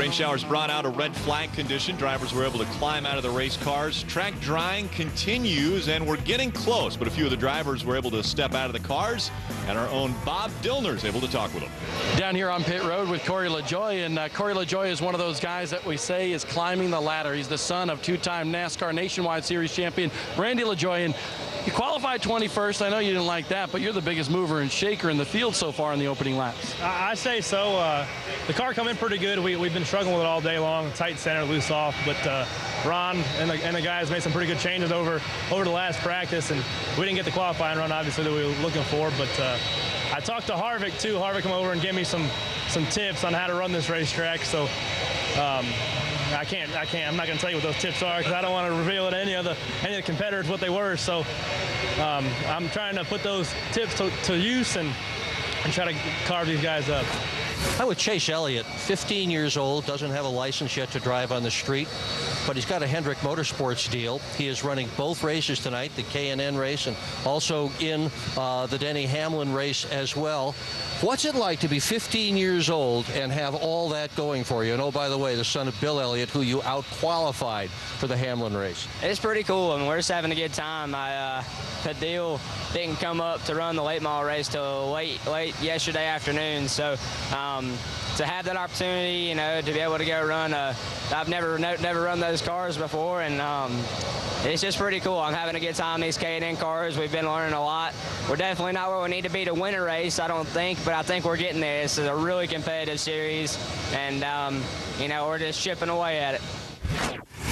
Rain showers brought out a red flag condition. Drivers were able to climb out of the race cars. Track drying continues, and we're getting close, but a few of the drivers were able to step out of the cars, and our own Bob Dillner is able to talk with them. Down here on pit road with Corey LaJoie, and Corey LaJoie is one of those guys that we say is climbing the ladder. He's the son of two-time NASCAR Nationwide Series champion Randy LaJoie, and you qualified 21st. I know you didn't like that, but you're the biggest mover and shaker in the field so far in the opening laps. I say so. The car come in pretty good. We've been struggling with it all day long. Tight center, loose off. But Ron and the guys made some pretty good changes over the last practice, and we didn't get the qualifying run, obviously, that we were looking for. But I talked to Harvick, too. Harvick come over and gave me some tips on how to run this racetrack. So I can't. I'm not going to tell you what those tips are because I don't want to reveal it to any of the competitors what they were. So I'm trying to put those tips to use and try to carve these guys up. I'm with Chase Elliott, 15 years old, doesn't have a license yet to drive on the street, but he's got a Hendrick Motorsports deal. He is running both races tonight, the K&N race and also in the Denny Hamlin race as well. What's it like to be 15 years old and have all that going for you? And oh, by the way, the son of Bill Elliott, who you out-qualified for the Hamlin race. It's pretty cool. I mean, we're just having a good time. Padil didn't come up to run the late model race till late yesterday afternoon. So to have that opportunity, you know, to be able to go run, I've never run those cars before, and it's just pretty cool. I'm having a good time in these K&N cars. We've been learning a lot. We're definitely not where we need to be to win a race, I don't think, but I think we're getting there. This is a really competitive series, and you know, we're just chipping away at it.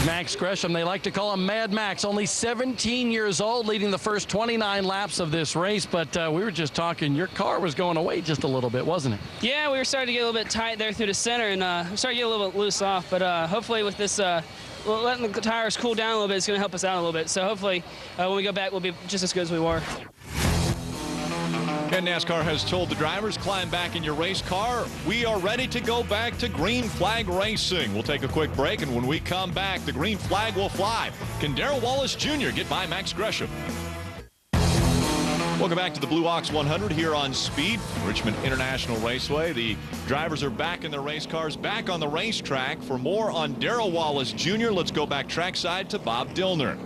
Max Gresham, they like to call him Mad Max, only 17 years old, leading the first 29 laps of this race. But we were just talking, your car was going away just a little bit, wasn't it? Yeah, we were starting to get a little bit tight there through the center, and we started to get a little bit loose off. But hopefully with this, letting the tires cool down a little bit, it's going to help us out a little bit. So hopefully when we go back, we'll be just as good as we were. And NASCAR has told the drivers, climb back in your race car. We are ready to go back to green flag racing. We'll take a quick break, and when we come back, the green flag will fly. Can Darrell Wallace Jr. get by Max Gresham? Welcome back to the Blue Ox 100 here on Speed, Richmond International Raceway. The drivers are back in their race cars, back on the racetrack. For more on Darrell Wallace Jr., let's go back trackside to Bob Dillner.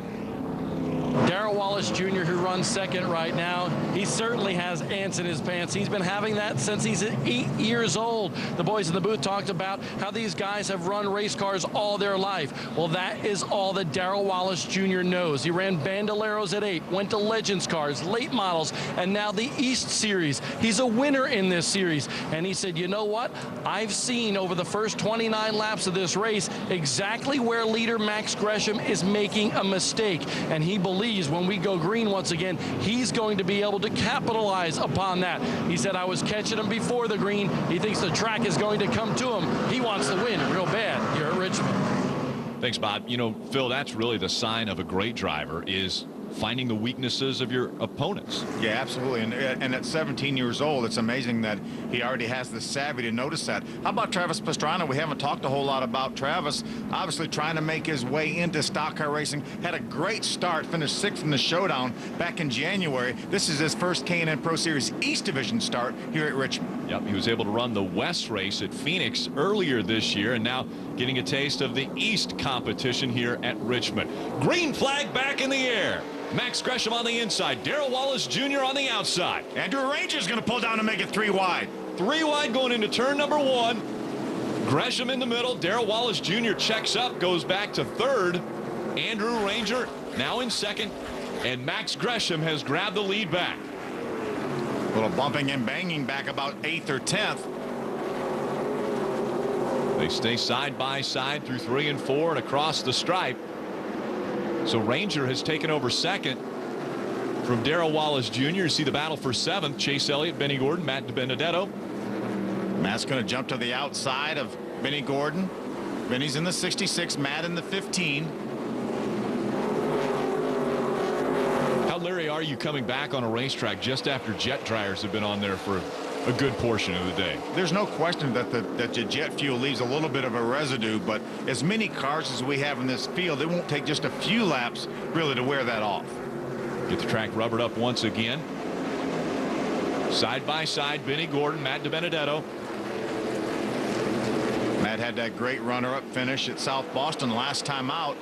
Darrell Wallace Jr., who runs second right now, he certainly has ants in his pants. He's been having that since he's 8 years old. The boys in the booth talked about how these guys have run race cars all their life. Well, that is all that Darrell Wallace Jr. knows. He ran Bandoleros at 8, went to Legends cars, late models, and now the East Series. He's a winner in this series. And he said, you know what? I've seen over the first 29 laps of this race exactly where leader Max Gresham is making a mistake. And he believes when we go green once again, he's going to be able to capitalize upon that. He said, I was catching him before the green. He thinks the track is going to come to him. He wants to win real bad here at Richmond. Thanks, Bob. You know, Phil, that's really the sign of a great driver, is finding the weaknesses of your opponents. Yeah, absolutely. And at 17 years old, it's amazing that he already has the savvy to notice that. How about Travis Pastrana? We haven't talked a whole lot about Travis. Obviously trying to make his way into stock car racing. Had a great start, finished 6th in the showdown back in January. This is his first K&N Pro Series East Division start here at Richmond. Yep, he was able to run the West race at Phoenix earlier this year, and now getting a taste of the East competition here at Richmond. Green flag back in the air. Max Gresham on the inside, Darrell Wallace Jr. on the outside. Andrew Ranger's going to pull down and make it 3 wide. 3 wide going into turn number 1. Gresham in the middle. Darrell Wallace Jr. checks up, goes back to 3rd. Andrew Ranger now in 2nd. And Max Gresham has grabbed the lead back. A little bumping and banging back about 8th or 10th. They stay side by side through 3 and 4 and across the stripe. So Ranger has taken over 2nd from Darrell Wallace Jr. You see the battle for 7th. Chase Elliott, Benny Gordon, Matt DiBenedetto. Matt's going to jump to the outside of Benny Gordon. Benny's in the 66, Matt in the 15. How leery are you coming back on a racetrack just after jet dryers have been on there for a good portion of the day? There's no question that the jet fuel leaves a little bit of a residue, but as many cars as we have in this field, it won't take just a few laps really to wear that off. Get the track rubbered up once again. Side by side, Benny Gordon, Matt DiBenedetto. had that great runner-up finish at South Boston last time out.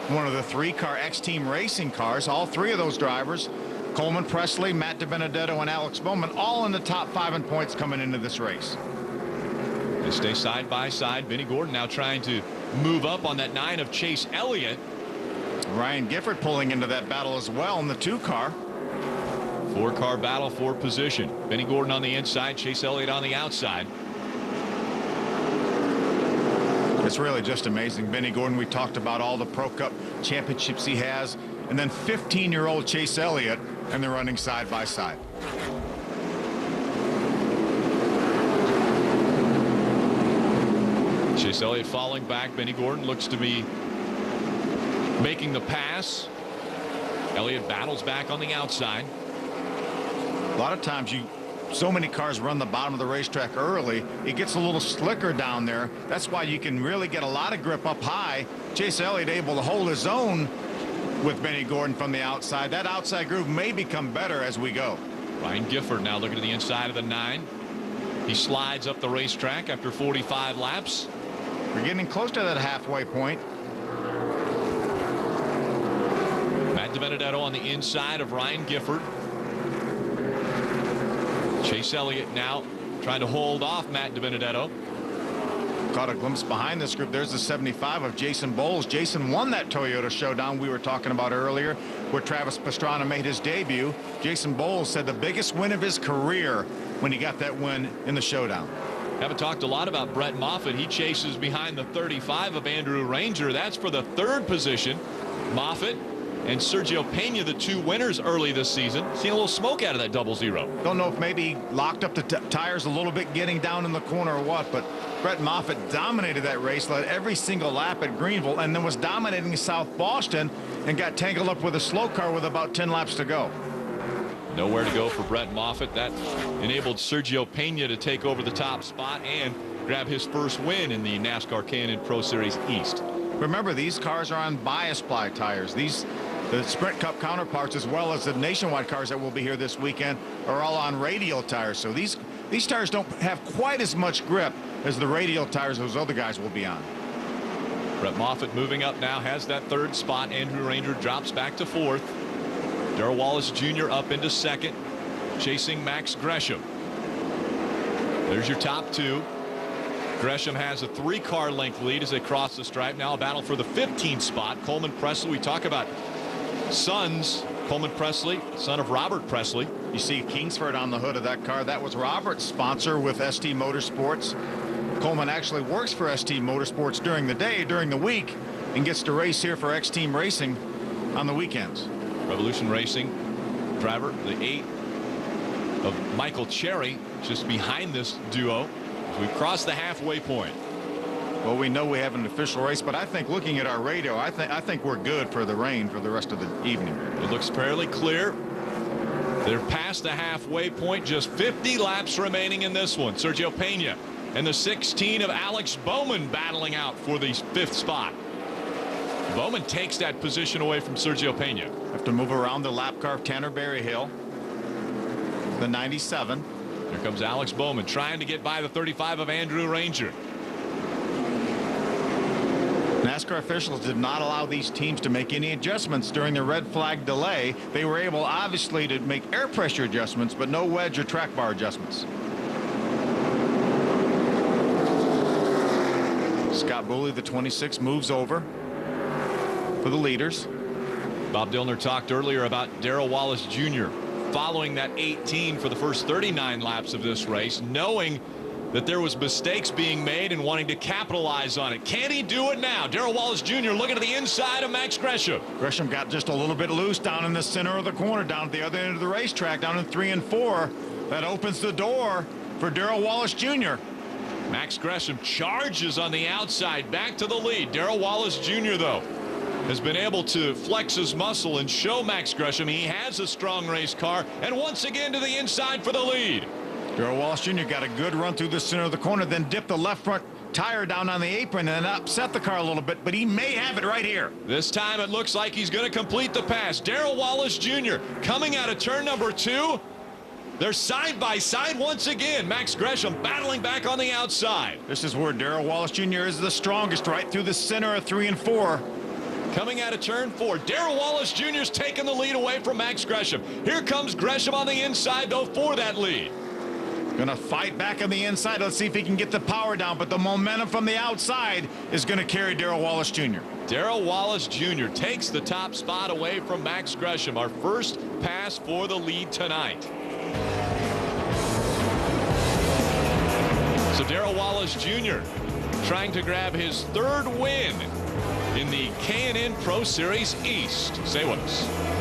One of the 3-car X-Team Racing cars. All 3 of those drivers, Coleman Presley, Matt DiBenedetto, and Alex Bowman, all in the top 5 in points coming into this race. They stay side by side. Benny Gordon now trying to move up on that 9 of Chase Elliott. Ryan Gifford pulling into that battle as well in the 2-car. 4-car battle for position. Benny Gordon on the inside, Chase Elliott on the outside. It's really just amazing. Benny Gordon, we talked about all the Pro Cup championships he has, and then 15-year-old Chase Elliott, and they're running side by side. Chase Elliott falling back. Benny Gordon looks to be making the pass. Elliott battles back on the outside. A lot of times so many cars run the bottom of the racetrack early, it gets a little slicker down there. That's why you can really get a lot of grip up high. Chase Elliott able to hold his own with Benny Gordon from the outside. That outside groove may become better as we go. Ryan Gifford now looking to the inside of the 9. He slides up the racetrack after 45 laps. We're getting close to that halfway point. Matt DiBenedetto on the inside of Ryan Gifford. Chase Elliott now trying to hold off Matt DiBenedetto. Caught a glimpse behind this group. There's the 75 of Jason Bowles. Jason won that Toyota showdown we were talking about earlier, where Travis Pastrana made his debut. Jason Bowles said the biggest win of his career when he got that win in the showdown. Haven't talked a lot about Brett Moffitt. He chases behind the 35 of Andrew Ranger. That's for the 3rd position. Moffitt and Sergio Pena, the 2 winners early this season. Seen a little smoke out of that 0-0. Don't know if maybe he locked up the tires a little bit getting down in the corner or what, but Brett Moffitt dominated that race, led every single lap at Greenville, and then was dominating South Boston and got tangled up with a slow car with about 10 laps to go. Nowhere to go for Brett Moffitt. That enabled Sergio Pena to take over the top spot and grab his first win in the NASCAR K&N Pro Series East. Remember, these cars are on bias ply tires. The Sprint Cup counterparts, as well as the nationwide cars that will be here this weekend, are all on radial tires. So these tires don't have quite as much grip as the radial tires those other guys will be on. Brett Moffitt moving up now, has that 3rd spot. Andrew Ranger drops back to 4th. Darrell Wallace Jr. up into 2nd, chasing Max Gresham. There's your top 2. Gresham has a 3-car length lead as they cross the stripe. Now a battle for the 15th spot. Coleman Presley, we talk about sons. Coleman Presley, son of Robert Presley. You see Kingsford on the hood of that car. That was Robert's sponsor with ST Motorsports. Coleman actually works for ST Motorsports during the day, during the week, and gets to race here for X-Team Racing on the weekends. Revolution Racing driver, the 8 of Michael Cherry, just behind this duo as we cross the halfway point. Well, we know we have an official race, but I think looking at our radio, I think we're good for the rain for the rest of the evening. It looks fairly clear. They're past the halfway point, just 50 laps remaining in this one. Sergio Pena and the 16 of Alex Bowman battling out for the 5th spot. Bowman takes that position away from Sergio Pena. Have to move around the lap car of Tanner Berryhill. The 97. Here comes Alex Bowman trying to get by the 35 of Andrew Ranger. NASCAR officials did not allow these teams to make any adjustments during the red flag delay. They were able, obviously, to make air pressure adjustments, but no wedge or track bar adjustments. Scott Booley, the 26, moves over for the leaders. Bob Dillner talked earlier about Darrell Wallace Jr. following that 18 for the first 39 laps of this race, knowing that there was mistakes being made and wanting to capitalize on it. Can he do it now? Darrell Wallace Jr. looking to the inside of Max Gresham. Gresham got just a little bit loose down in the center of the corner, down at the other end of the racetrack, down in 3 and 4. That opens the door for Darrell Wallace Jr. Max Gresham charges on the outside back to the lead. Darrell Wallace Jr. though has been able to flex his muscle and show Max Gresham he has a strong race car, and once again to the inside for the lead. Darrell Wallace Jr. got a good run through the center of the corner, then dipped the left front tire down on the apron and upset the car a little bit, but he may have it right here. This time it looks like he's going to complete the pass. Darrell Wallace Jr. coming out of turn number 2. They're side by side once again. Max Gresham battling back on the outside. This is where Darrell Wallace Jr. is the strongest, right through the center of 3 and 4. Coming out of turn 4, Darrell Wallace Jr.'s taking the lead away from Max Gresham. Here comes Gresham on the inside, though, for that lead. Gonna fight back on the inside. Let's see if he can get the power down, but the momentum from the outside is gonna carry Darrell Wallace Jr. Darrell Wallace Jr. takes the top spot away from Max Gresham. Our first pass for the lead tonight. So Darrell Wallace Jr. trying to grab his 3rd win in the K&N Pro Series East. Stay with us.